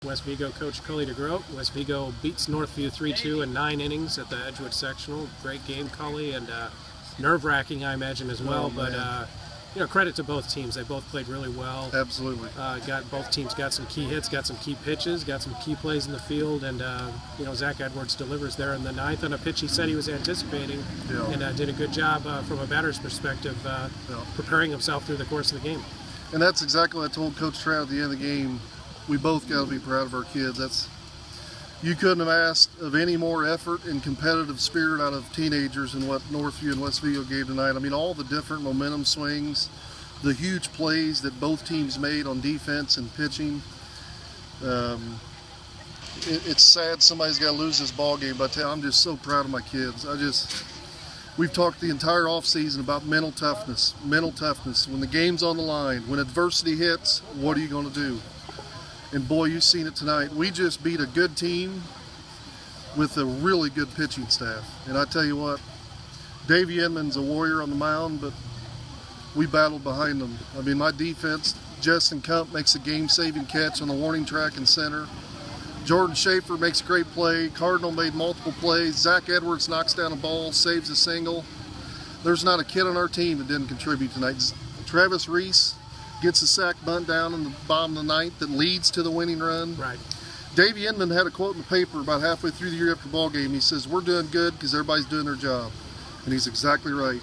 West Vigo coach Culley DeGroote. West Vigo beats Northview 3-2 in 9 innings at the Edgewood Sectional. Great game, Culley, and nerve-wracking, I imagine, as well. But you know, credit to both teams. They both played really well. Absolutely. Both teams got some key hits, got some key pitches, got some key plays in the field, and you know, Zach Edwards delivers there in the 9th on a pitch he said he was anticipating, and did a good job from a batter's perspective, preparing himself through the course of the game. And that's exactly what I told Coach Trout at the end of the game. We both got to be proud of our kids. You couldn't have asked of any more effort and competitive spirit out of teenagers than what Northview and West Vigo gave tonight. I mean, all the different momentum swings, the huge plays that both teams made on defense and pitching. It's sad somebody's got to lose this ball game, but I tell you, I'm just so proud of my kids. We've talked the entire offseason about mental toughness. When the game's on the line, when adversity hits, what are you going to do? And boy, you've seen it tonight. We just beat a good team with a really good pitching staff. And I tell you what, Davey Inman's a warrior on the mound, but we battled behind them. I mean, my defense, Justin Kump makes a game-saving catch on the warning track in center. Jordan Schaefer makes a great play. Cardinal made multiple plays. Zach Edwards knocks down a ball, saves a single. There's not a kid on our team that didn't contribute tonight. Travis Reese gets a sack bunt down in the bottom of the 9th that leads to the winning run. Right. Davey Inman had a quote in the paper about halfway through the year after the ball game. He says, "We're doing good because everybody's doing their job." And he's exactly right.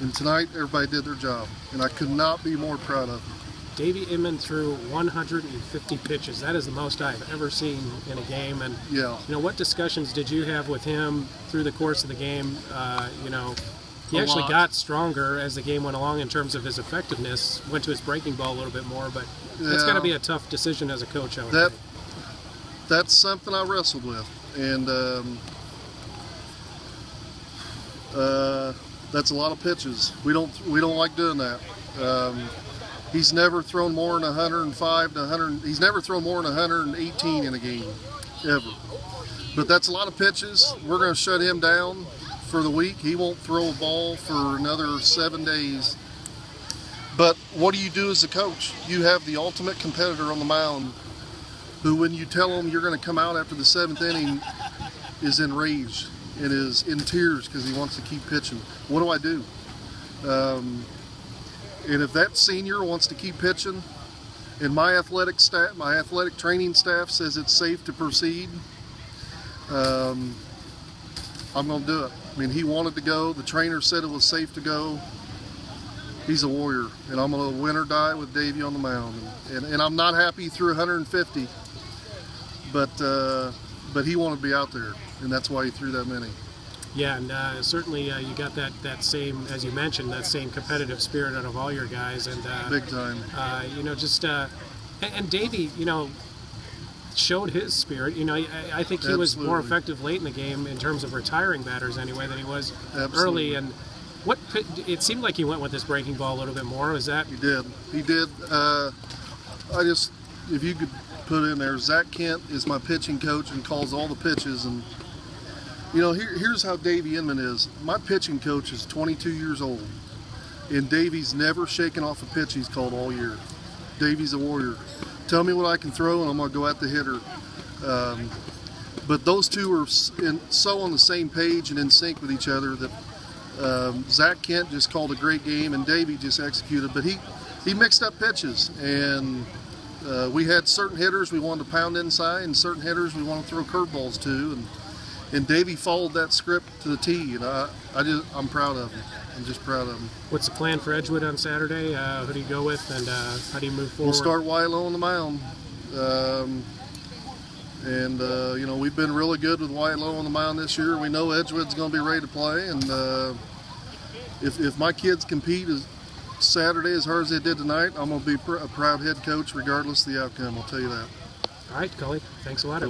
And tonight, everybody did their job. And I could not be more proud of them. Davey Inman threw 150 pitches. That is the most I've ever seen in a game. And you know, what discussions did you have with him through the course of the game? You know, he actually got stronger as the game went along in terms of his effectiveness. Went to his breaking ball a little bit more, but it's got to be a tough decision as a coach. I would think. That's something I wrestled with, and that's a lot of pitches. We don't like doing that. He's never thrown more than 105 to 100. He's never thrown more than 118 in a game, ever. But that's a lot of pitches. We're going to shut him down for the week. He won't throw a ball for another 7 days. But what do you do as a coach? You have the ultimate competitor on the mound who, when you tell him you're going to come out after the 7th inning, is enraged and is in tears because he wants to keep pitching. What do I do? And if that senior wants to keep pitching and my athletic training staff says it's safe to proceed, I'm going to do it. I mean, he wanted to go. The trainer said it was safe to go. He's a warrior, and I'm going to win or die with Davey on the mound. And I'm not happy he threw 150, but he wanted to be out there, and that's why he threw that many. Yeah, and certainly you got that same, as you mentioned, that same competitive spirit out of all your guys, and big time. You know, just and Davey, you know, showed his spirit. You know, I think he was more effective late in the game in terms of retiring batters anyway than he was early. And it seemed like he went with his breaking ball a little bit more. Was that? He did. He did. If you could put in there, Zach Kent is my pitching coach and calls all the pitches. And you know, here's how Davey Inman is. My pitching coach is 22 years old, and Davey's never shaken off a pitch he's called all year. Davey's a warrior. Tell me what I can throw, and I'm going to go at the hitter. But those two are so on the same page and in sync with each other that Zach Kent just called a great game, and Davey just executed. But he mixed up pitches, and we had certain hitters we wanted to pound inside, and certain hitters we wanted to throw curveballs to. And Davey followed that script to the T, and I'm proud of him. I'm just proud of him. What's the plan for Edgewood on Saturday? Who do you go with, and how do you move forward? We'll start Wilo on the mound. You know, we've been really good with Wilo on the mound this year. We know Edgewood's going to be ready to play, and if my kids compete Saturday as hard as they did tonight, I'm going to be a proud head coach regardless of the outcome. I'll tell you that. All right, Culley. Thanks a lot.